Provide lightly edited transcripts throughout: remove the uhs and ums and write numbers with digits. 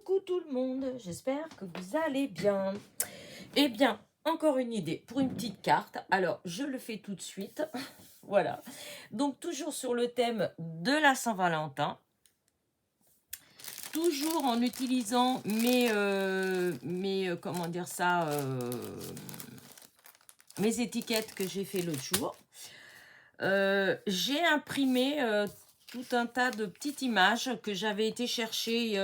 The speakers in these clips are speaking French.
Coucou tout le monde, j'espère que vous allez bien. Eh bien, encore une idée pour une petite carte. Alors, je le fais tout de suite. Voilà. Donc, toujours sur le thème de la Saint-Valentin. Toujours en utilisant comment dire ça, mes étiquettes que j'ai fait l'autre jour. J'ai imprimé tout un tas de petites images que j'avais été chercher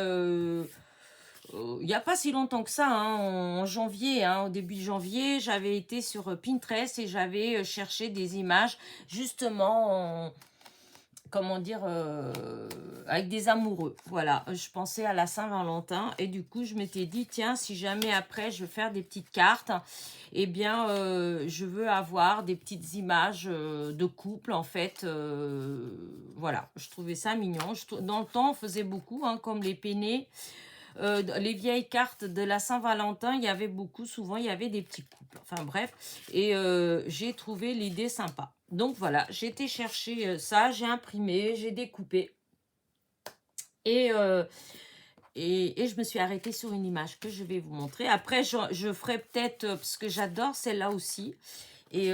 il n'y a pas si longtemps que ça, hein, en janvier, hein, au début janvier, j'avais été sur Pinterest et j'avais cherché des images justement, comment dire, avec des amoureux. Voilà, je pensais à la Saint-Valentin et du coup, je m'étais dit, tiens, si jamais après je veux faire des petites cartes, eh bien, je veux avoir des petites images de couple, en fait. Voilà, je trouvais ça mignon. Dans le temps, on faisait beaucoup, hein, comme les peinés. Les vieilles cartes de la Saint-Valentin, il y avait beaucoup, souvent il y avait des petits couples, enfin bref, et j'ai trouvé l'idée sympa. Donc voilà, j'ai été chercher ça, j'ai imprimé, j'ai découpé, et, et je me suis arrêtée sur une image que je vais vous montrer. Après, je ferai peut-être, parce que j'adore celle-là aussi, et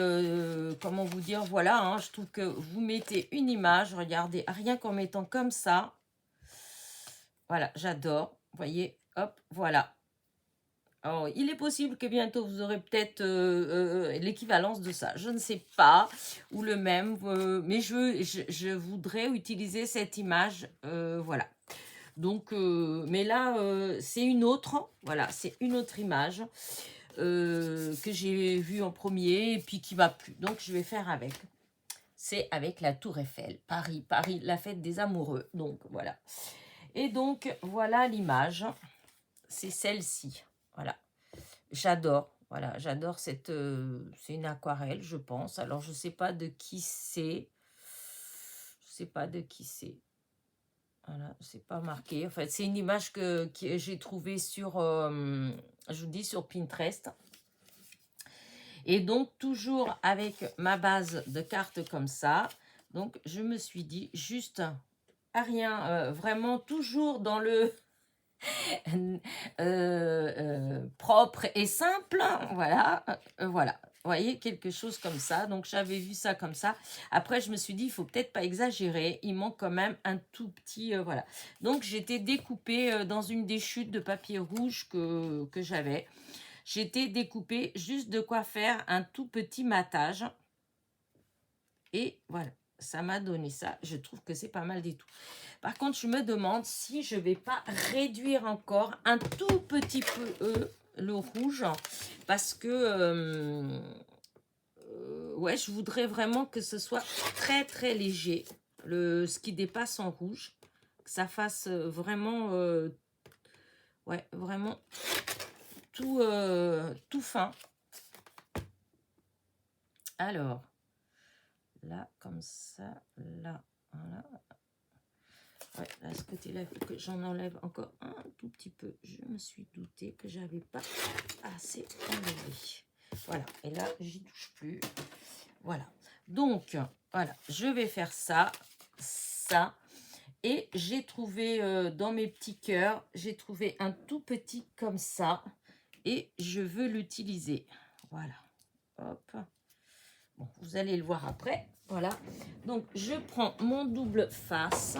comment vous dire, voilà, hein, je trouve que vous mettez une image, regardez, rien qu'en mettant comme ça, voilà, j'adore, vous voyez, hop, voilà. Alors, il est possible que bientôt vous aurez peut-être l'équivalence de ça, je ne sais pas, ou le même, mais je voudrais utiliser cette image, voilà. Donc, mais là, c'est une autre, voilà, c'est une autre image que j'ai vue en premier et puis qui m'a plu. Donc, je vais faire avec. C'est avec la Tour Eiffel, Paris, Paris, la fête des amoureux. Donc, voilà. Et donc, voilà l'image. C'est celle-ci, voilà. J'adore, voilà, j'adore cette... c'est une aquarelle, je pense. Alors, je ne sais pas de qui c'est. Je ne sais pas de qui c'est. Voilà, c'est pas marqué. En fait, c'est une image que j'ai trouvée sur, je vous dis, sur Pinterest. Et donc, toujours avec ma base de cartes comme ça. Donc, je me suis dit, juste à rien, vraiment toujours dans le... propre et simple, voilà, voilà, vous voyez, quelque chose comme ça. Donc j'avais vu ça comme ça, après je me suis dit il faut peut-être pas exagérer, il manque quand même un tout petit, voilà. Donc j'étais découpée dans une des chutes de papier rouge que j'avais, j'étais découpée juste de quoi faire un tout petit matage, et voilà, ça m'a donné ça. Je trouve que c'est pas mal du tout. Par contre, je me demande si je vais pas réduire encore un tout petit peu le rouge, parce que ouais, je voudrais vraiment que ce soit très très léger, ce qui dépasse en rouge, que ça fasse vraiment ouais, vraiment tout tout fin. Alors là, comme ça, là, voilà. Ouais, là, ce côté-là, il faut que j'en enlève encore un tout petit peu. Je me suis doutée que j'avais pas assez enlevé. Voilà, et là, j'y touche plus. Voilà. Donc, voilà, je vais faire ça, ça. Et j'ai trouvé dans mes petits cœurs, j'ai trouvé un tout petit comme ça. Et je veux l'utiliser. Voilà. Hop. Bon, vous allez le voir après. Voilà. Donc, je prends mon double face,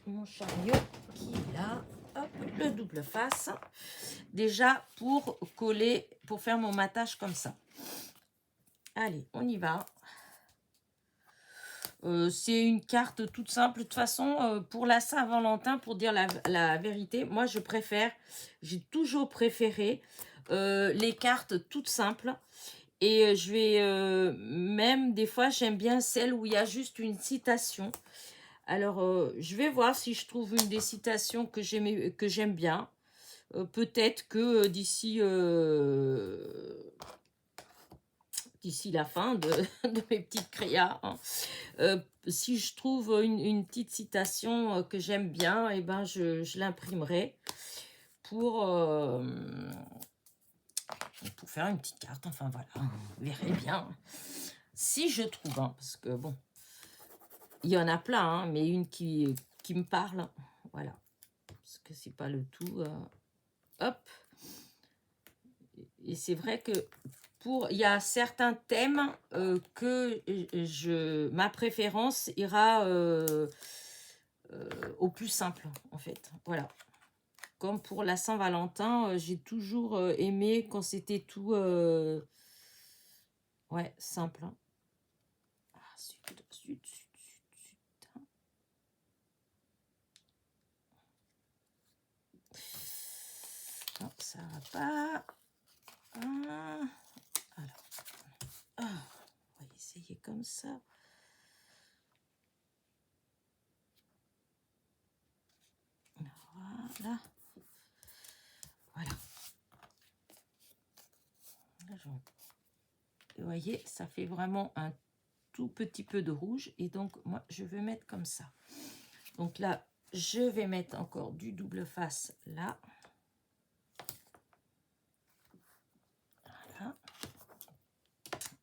mon chariot qui est là. Hop, le double face. Déjà, pour coller, pour faire mon matage comme ça. Allez, on y va. C'est une carte toute simple. De toute façon, pour la Saint-Valentin, pour dire la vérité, moi, je préfère, j'ai toujours préféré les cartes toutes simples. Et je vais, même des fois, j'aime bien celle où il y a juste une citation. Alors, je vais voir si je trouve une des citations que j'aime bien. Peut-être que d'ici la fin de mes petites créas, hein, si je trouve une petite citation que j'aime bien, et ben je l'imprimerai pour faire une petite carte. Enfin voilà, vous verrez bien. Si je trouve, hein, parce que bon, il y en a plein, hein, mais une qui me parle, voilà. parce que c'est pas le tout. Hop. Et c'est vrai que il y a certains thèmes que ma préférence ira au plus simple, en fait. Voilà. Comme pour la Saint-Valentin, j'ai toujours aimé quand c'était tout ouais, simple. Hein. Ah, zut, zut, zut, zut, zut. Non, ça va pas. Ah, alors, on va essayer comme ça. Voilà. Voilà. Vous voyez, ça fait vraiment un tout petit peu de rouge. Et donc, moi, je vais mettre comme ça. Donc là, je vais mettre encore du double face là.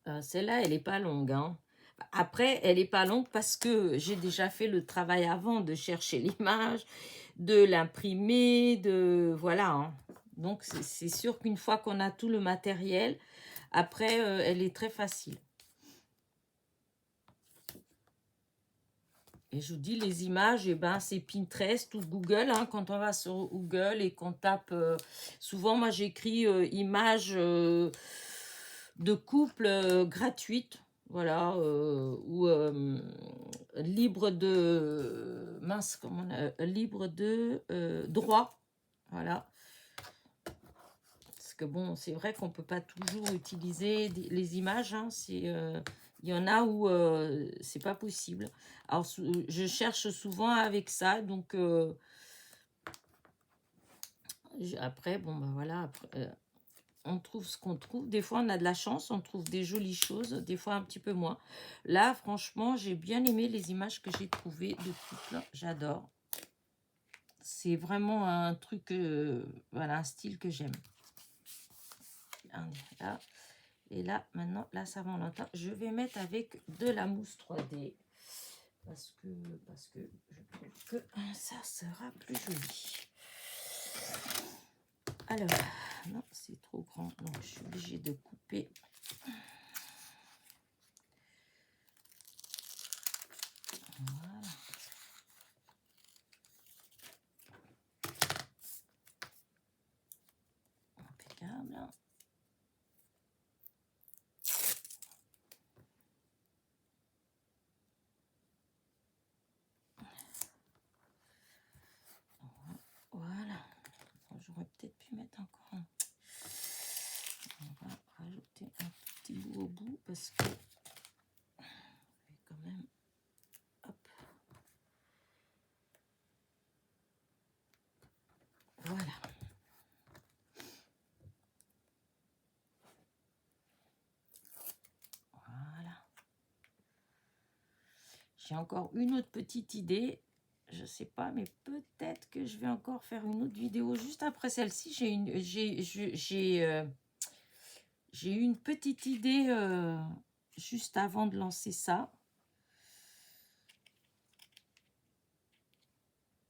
Voilà. Celle-là, elle n'est pas longue. Hein. Après, elle n'est pas longue parce que j'ai déjà fait le travail avant de chercher l'image, de l'imprimer, de... Voilà. Hein. Donc, c'est sûr qu'une fois qu'on a tout le matériel, après, elle est très facile. Et je vous dis, les images, eh ben, c'est Pinterest ou Google. Hein, quand on va sur Google et qu'on tape... souvent, moi, j'écris images de couple gratuites. Voilà. Ou libre de... Mince, comment libre de droit. Voilà. Parce que bon, c'est vrai qu'on ne peut pas toujours utiliser les images. Hein, il y en a où c'est pas possible. Alors, je cherche souvent avec ça. Donc, après, bon, ben voilà. Après, on trouve ce qu'on trouve. Des fois, on a de la chance. On trouve des jolies choses. Des fois, un petit peu moins. Là, franchement, j'ai bien aimé les images que j'ai trouvées de couple. J'adore. C'est vraiment un truc, voilà, un style que j'aime. Là. Et là, maintenant, la Saint-Valentin, je vais mettre avec de la mousse 3D. Parce que je trouve que ça sera plus joli. Alors, non, c'est trop grand. Donc, je suis obligée de couper. Voilà. Impeccable. Voilà. J'aurais peut-être pu mettre encore un. On va rajouter un petit bout au bout parce que quand même. Hop. Voilà. Voilà. J'ai encore une autre petite idée. Je sais pas, mais peut-être que je vais encore faire une autre vidéo juste après celle-ci. J'ai eu une petite idée juste avant de lancer ça.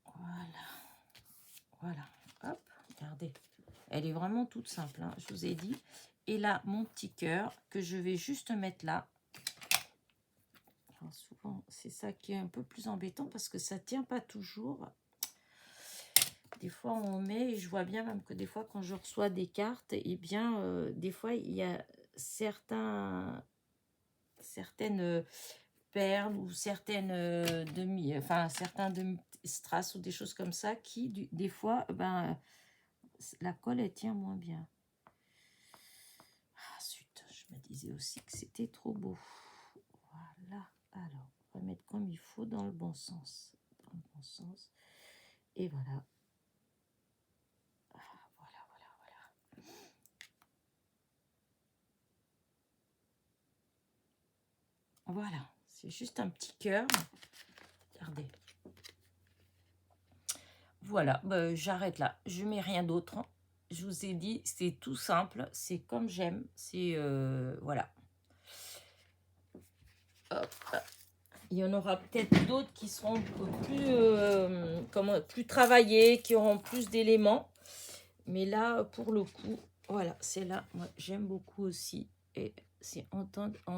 Voilà. Voilà. Hop, regardez. Elle est vraiment toute simple, hein, je vous ai dit. Et là, mon petit cœur que je vais juste mettre là. Alors, souvent, c'est ça qui est un peu plus embêtant parce que ça tient pas toujours. Des fois, on met, et je vois bien même que des fois, quand je reçois des cartes, eh bien, des fois, il y a certaines perles ou certaines certains demi-strass ou des choses comme ça qui, des fois, ben, la colle, elle tient moins bien. Ah, zut, je me disais aussi que c'était trop beau. Voilà, alors, on va mettre comme il faut dans le bon sens. Dans le bon sens. Et voilà. Voilà, c'est juste un petit cœur. Regardez. Voilà, bah, j'arrête là. Je mets rien d'autre. Je vous ai dit, c'est tout simple. C'est comme j'aime. C'est voilà. Hop. Il y en aura peut-être d'autres qui seront plus travaillées, qui auront plus d'éléments. Mais là, pour le coup, voilà, c'est là, moi, j'aime beaucoup aussi. Et c'est en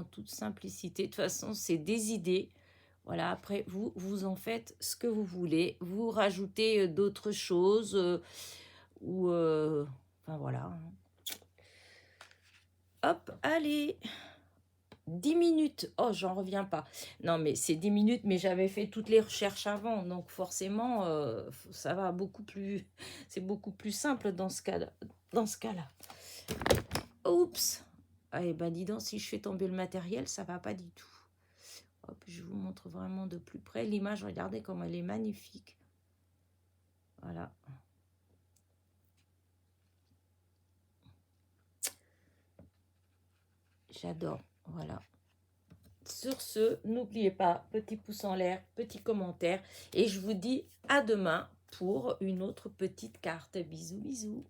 toute simplicité. De toute façon, c'est des idées. Voilà, après, vous en faites ce que vous voulez. Vous rajoutez d'autres choses. Enfin, voilà. Hop, allez. 10 minutes. Oh, j'en reviens pas. Non, mais c'est 10 minutes, mais j'avais fait toutes les recherches avant. Donc, forcément, ça va beaucoup plus... C'est beaucoup plus simple dans ce cas-là. Oups. Ah, et ben, dis donc, si je fais tomber le matériel, ça va pas du tout. Hop, je vous montre vraiment de plus près l'image. Regardez comme elle est magnifique. Voilà. J'adore. Voilà. Sur ce, n'oubliez pas, petit pouce en l'air, petit commentaire. Et je vous dis à demain pour une autre petite carte. Bisous, bisous.